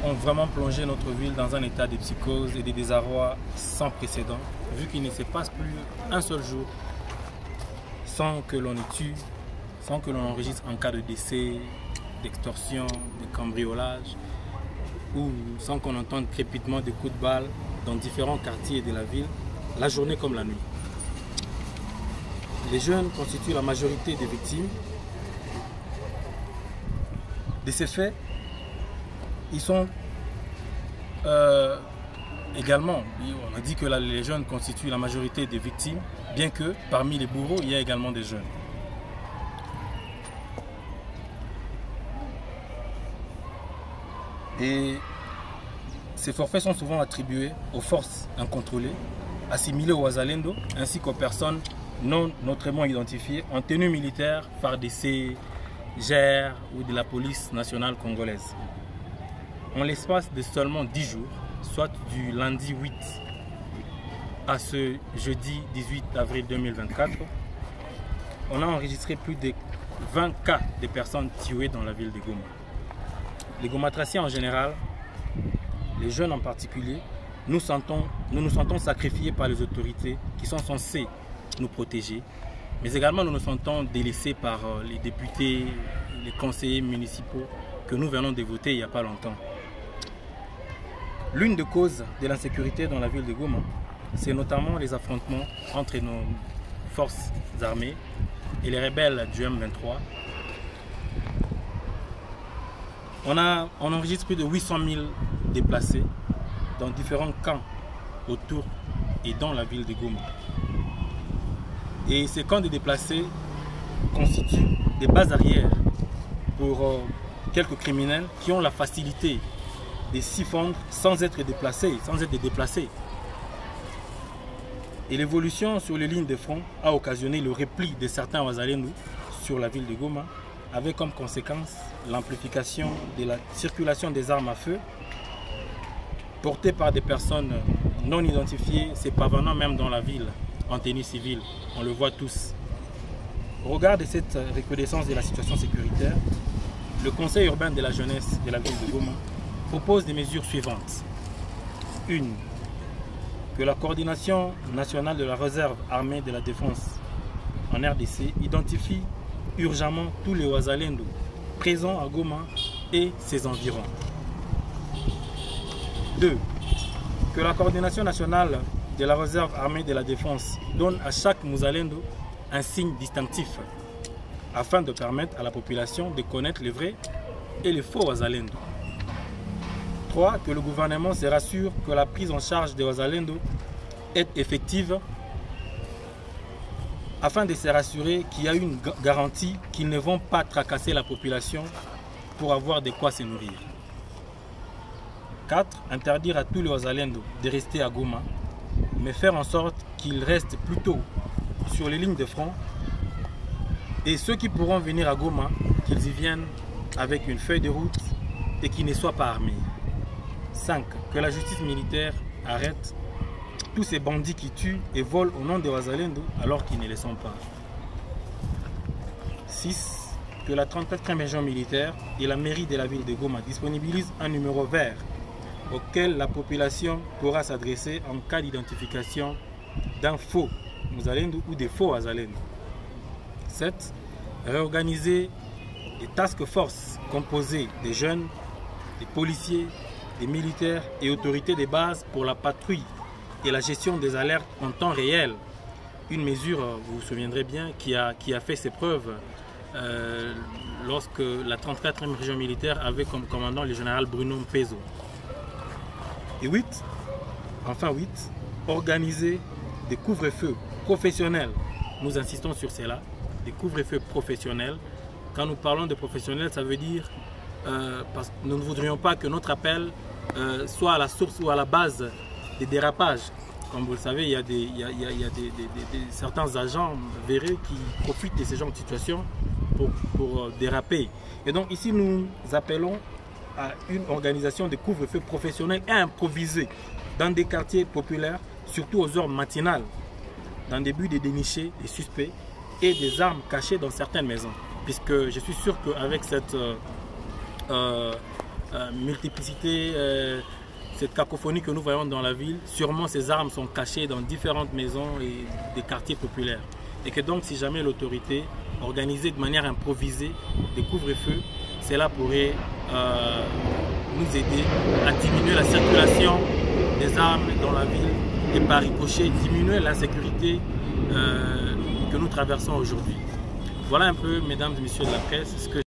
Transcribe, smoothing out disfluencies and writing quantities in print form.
ont vraiment plongé notre ville dans un état de psychose et de désarroi sans précédent, vu qu'il ne se passe plus un seul jour sans que l'on y tue, sans que l'on enregistre un cas de décès, d'extorsion, de cambriolage, ou sans qu'on entende crépitement des coups de balle dans différents quartiers de la ville, la journée comme la nuit. Les jeunes constituent la majorité des victimes. De ces faits, ils sont également, on a dit que les jeunes constituent la majorité des victimes, bien que parmi les bourreaux, il y a également des jeunes. Et ces forfaits sont souvent attribués aux forces incontrôlées, assimilées aux Wazalendo, ainsi qu'aux personnes non notamment identifiées en tenue militaire, FARDC, GER ou de la police nationale congolaise. En l'espace de seulement 10 jours, soit du lundi 8 à ce jeudi 18 avril 2024, on a enregistré plus de 20 cas de personnes tuées dans la ville de Goma. Les Gomatraciens en général, les jeunes en particulier, nous nous sentons sacrifiés par les autorités qui sont censées nous protéger, mais également nous nous sentons délaissés par les députés, les conseillers municipaux que nous venons de voter il n'y a pas longtemps. L'une des causes de l'insécurité dans la ville de Goma, c'est notamment les affrontements entre nos forces armées et les rebelles du M23. On enregistre plus de 800 000 déplacés dans différents camps autour et dans la ville de Goma. Et ces camps de déplacés constituent des bases arrières pour quelques criminels qui ont la facilité de s'y fondre sans être déplacés, sans être déplacés. Et l'évolution sur les lignes de front a occasionné le repli de certains Wazalendo sur la ville de Goma, avec comme conséquence l'amplification de la circulation des armes à feu portées par des personnes non identifiées, se pavanant même dans la ville en tenue civile. On le voit tous. Au regard de cette recrudescence de la situation sécuritaire, le Conseil urbain de la jeunesse de la ville de Goma propose des mesures suivantes. Une, que la coordination nationale de la réserve armée de la défense en RDC identifie urgemment tous les Wazalendo présents à Goma et ses environs. 2. Que la coordination nationale de la réserve armée de la défense donne à chaque Muzalendo un signe distinctif afin de permettre à la population de connaître les vrais et les faux Wazalendo. 3. Que le gouvernement se rassure que la prise en charge des Wazalendo est effective afin de se rassurer qu'il y a une garantie qu'ils ne vont pas tracasser la population pour avoir de quoi se nourrir. 4. Interdire à tous les Wazalendo de rester à Goma, mais faire en sorte qu'ils restent plutôt sur les lignes de front, et ceux qui pourront venir à Goma, qu'ils y viennent avec une feuille de route et qu'ils ne soient pas armés. 5. Que la justice militaire arrête tous ces bandits qui tuent et volent au nom des Wazalendo alors qu'ils ne le sont pas. 6. Que la 34e région militaire et la mairie de la ville de Goma disponibilisent un numéro vert auquel la population pourra s'adresser en cas d'identification d'un faux Muzalendo ou des faux Wazalendo. 7. Réorganiser des task forces composées des jeunes, des policiers, des militaires et autorités de base pour la patrouille et la gestion des alertes en temps réel. Une mesure, vous vous souviendrez bien, qui a fait ses preuves lorsque la 34e région militaire avait comme commandant le général Bruno Mpezo. Et 8, organiser des couvre-feux professionnels. Nous insistons sur cela, des couvre-feux professionnels. Quand nous parlons de professionnels, ça veut dire parce que nous ne voudrions pas que notre appel soit à la source ou à la base des dérapages. Comme vous le savez, il y a certains agents véreux qui profitent de ce genre de situation pour déraper. Et donc ici, nous appelons à une organisation de couvre-feu professionnel et improvisé dans des quartiers populaires, surtout aux heures matinales, dans des buts de dénicher des suspects et des armes cachées dans certaines maisons. Puisque je suis sûr qu'avec cette multiplicité, cette cacophonie que nous voyons dans la ville, sûrement ces armes sont cachées dans différentes maisons et des quartiers populaires. Et que donc si jamais l'autorité organisée de manière improvisée des couvre-feux, cela pourrait nous aider à diminuer la circulation des armes dans la ville et par ricochet diminuer l'insécurité que nous traversons aujourd'hui. Voilà un peu, mesdames et messieurs de la presse, ce que